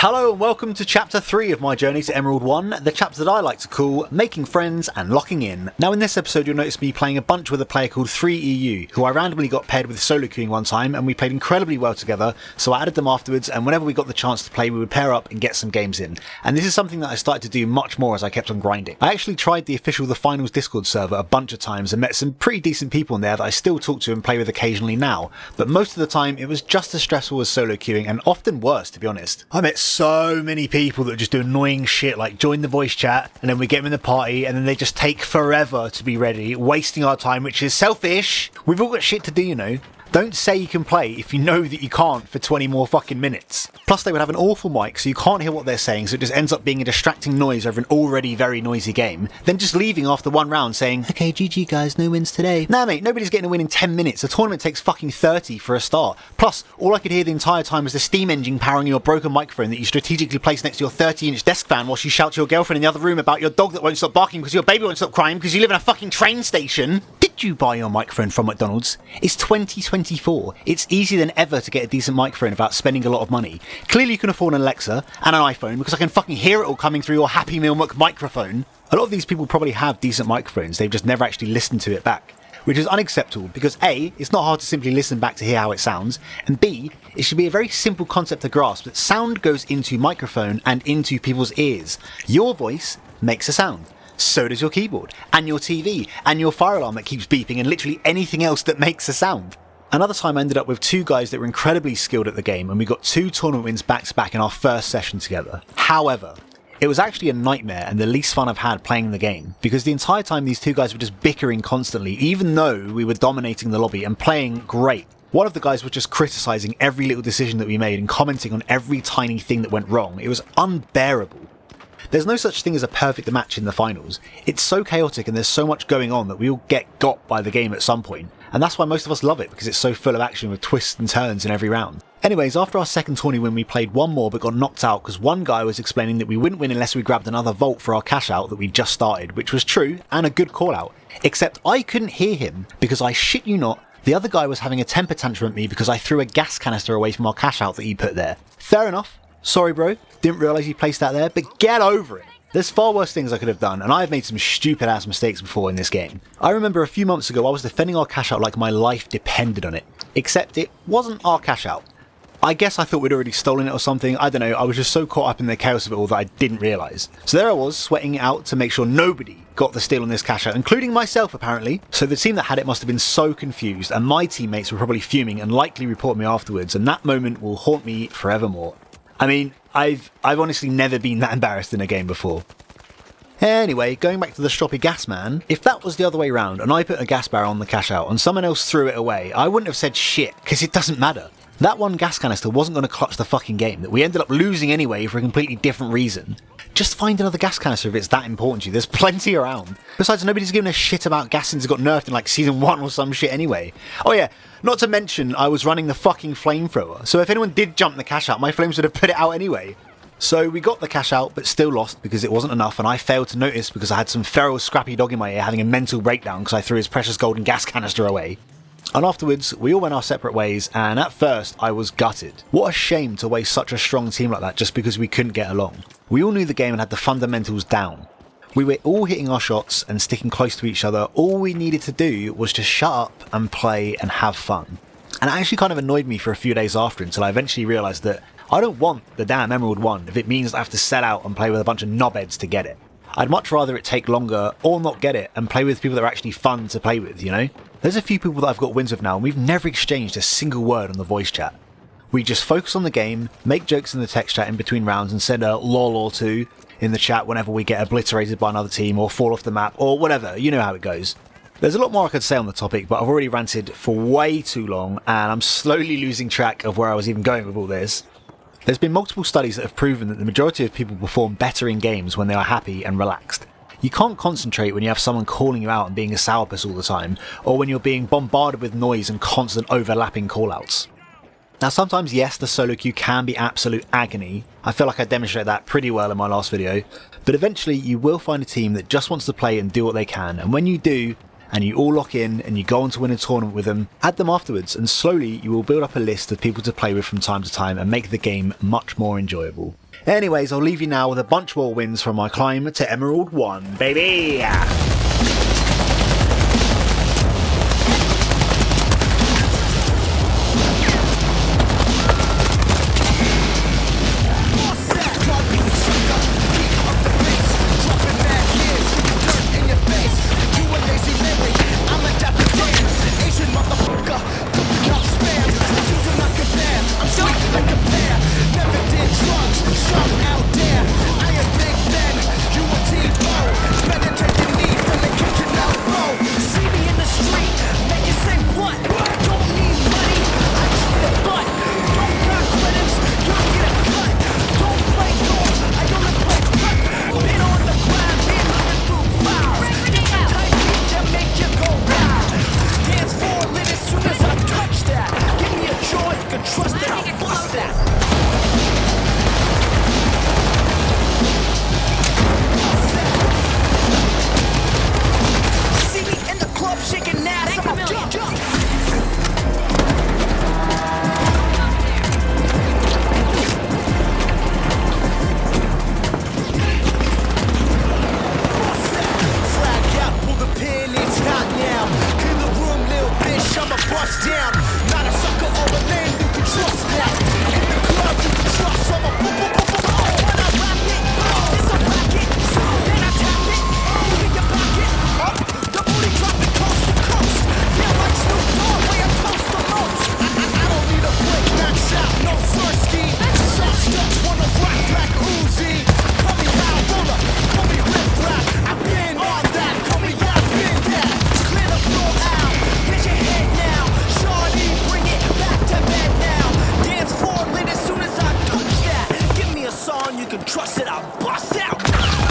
Hello and welcome to Chapter 3 of my journey to Emerald 1, the chapter that I like to call Making Friends and Locking In. Now in this episode you'll notice me playing a bunch with a player called 3EU, who I randomly got paired with solo queuing one time and we played incredibly well together, so I added them afterwards and whenever we got the chance to play we would pair up and get some games in. And this is something that I started to do much more as I kept on grinding. I actually tried the official The Finals Discord server a bunch of times and met some pretty decent people in there that I still talk to and play with occasionally now, but most of the time it was just as stressful as solo queuing and often worse, to be honest. I met so many people that just do annoying shit like join the voice chat and then we get them in the party and then they just take forever to be ready, wasting our time, which is selfish. We've all got shit to do, you know. Don't say you can play if you know that you can't for 20 more fucking minutes. Plus they would have an awful mic so you can't hear what they're saying, so it just ends up being a distracting noise over an already very noisy game, then just leaving after one round saying, okay GG guys, no wins today. Nah mate, nobody's getting a win in 10 minutes, the tournament takes fucking 30 for a start. Plus, all I could hear the entire time was the steam engine powering your broken microphone that you strategically place next to your 30-inch desk fan whilst you shout to your girlfriend in the other room about your dog that won't stop barking because your baby won't stop crying because you live in a fucking train station. Did you buy your microphone from McDonald's? It's 2024. It's easier than ever to get a decent microphone without spending a lot of money. Clearly you can afford an Alexa and an iPhone because I can fucking hear it all coming through your Happy Meal microphone. A lot of these people probably have decent microphones, they've just never actually listened to it back. Which is unacceptable because A, it's not hard to simply listen back to hear how it sounds, and B, it should be a very simple concept to grasp that sound goes into microphone and into people's ears. Your voice makes a sound. So does your keyboard, and your TV, and your fire alarm that keeps beeping, and literally anything else that makes a sound. Another time I ended up with two guys that were incredibly skilled at the game, and we got 2 tournament wins back to back in our first session together. However, it was actually a nightmare and the least fun I've had playing the game, because the entire time these two guys were just bickering constantly, even though we were dominating the lobby and playing great. One of the guys was just criticising every little decision that we made and commenting on every tiny thing that went wrong. It was unbearable. There's no such thing as a perfect match in the finals. It's so chaotic and there's so much going on that we all get got by the game at some point. And that's why most of us love it, because it's so full of action with twists and turns in every round. Anyways, after our second tourney win we played one more but got knocked out because one guy was explaining that we wouldn't win unless we grabbed another vault for our cash out that we just started, which was true and a good call out. Except I couldn't hear him because I shit you not, the other guy was having a temper tantrum at me because I threw a gas canister away from our cash out that he put there. Fair enough. Sorry bro, didn't realise you placed that there, but get over it. There's far worse things I could have done, and I've made some stupid ass mistakes before in this game. I remember a few months ago I was defending our cash out like my life depended on it. Except it wasn't our cash out. I guess I thought we'd already stolen it or something, I don't know, I was just so caught up in the chaos of it all that I didn't realise. So there I was, sweating it out to make sure nobody got the steal on this cash out, including myself apparently. So the team that had it must have been so confused, and my teammates were probably fuming and likely reported me afterwards, and that moment will haunt me forevermore. I mean, I've honestly never been that embarrassed in a game before. Anyway, going back to the stroppy gas man, if that was the other way round and I put a gas barrel on the cash out and someone else threw it away, I wouldn't have said shit, because it doesn't matter. That one gas canister wasn't going to clutch the fucking game, that we ended up losing anyway for a completely different reason. Just find another gas canister if it's that important to you, there's plenty around. Besides, nobody's giving a shit about gas since it got nerfed in like season 1 or some shit anyway. Oh yeah, not to mention I was running the fucking flamethrower, so if anyone did jump the cash out, my flames would have put it out anyway. So we got the cash out, but still lost because it wasn't enough, and I failed to notice because I had some feral scrappy dog in my ear having a mental breakdown because I threw his precious golden gas canister away. And afterwards, we all went our separate ways, and at first, I was gutted. What a shame to waste such a strong team like that just because we couldn't get along. We all knew the game and had the fundamentals down. We were all hitting our shots and sticking close to each other. All we needed to do was just shut up and play and have fun. And it actually kind of annoyed me for a few days after until I eventually realised that I don't want the damn Emerald 1 if it means I have to sell out and play with a bunch of knobheads to get it. I'd much rather it take longer or not get it and play with people that are actually fun to play with, you know? There's a few people that I've got wins with now and we've never exchanged a single word on the voice chat. We just focus on the game, make jokes in the text chat in between rounds and send a lol or two in the chat whenever we get obliterated by another team or fall off the map or whatever, you know how it goes. There's a lot more I could say on the topic, but I've already ranted for way too long and I'm slowly losing track of where I was even going with all this. There's been multiple studies that have proven that the majority of people perform better in games when they are happy and relaxed. You can't concentrate when you have someone calling you out and being a sourpuss all the time, or when you're being bombarded with noise and constant overlapping callouts. Now sometimes yes, the solo queue can be absolute agony, I feel like I demonstrated that pretty well in my last video, but eventually you will find a team that just wants to play and do what they can, and when you do, and you all lock in and you go on to win a tournament with them, add them afterwards and slowly you will build up a list of people to play with from time to time and make the game much more enjoyable. Anyways, I'll leave you now with a bunch more wins from my climb to Emerald 1, baby! You can trust it, I'll bust out.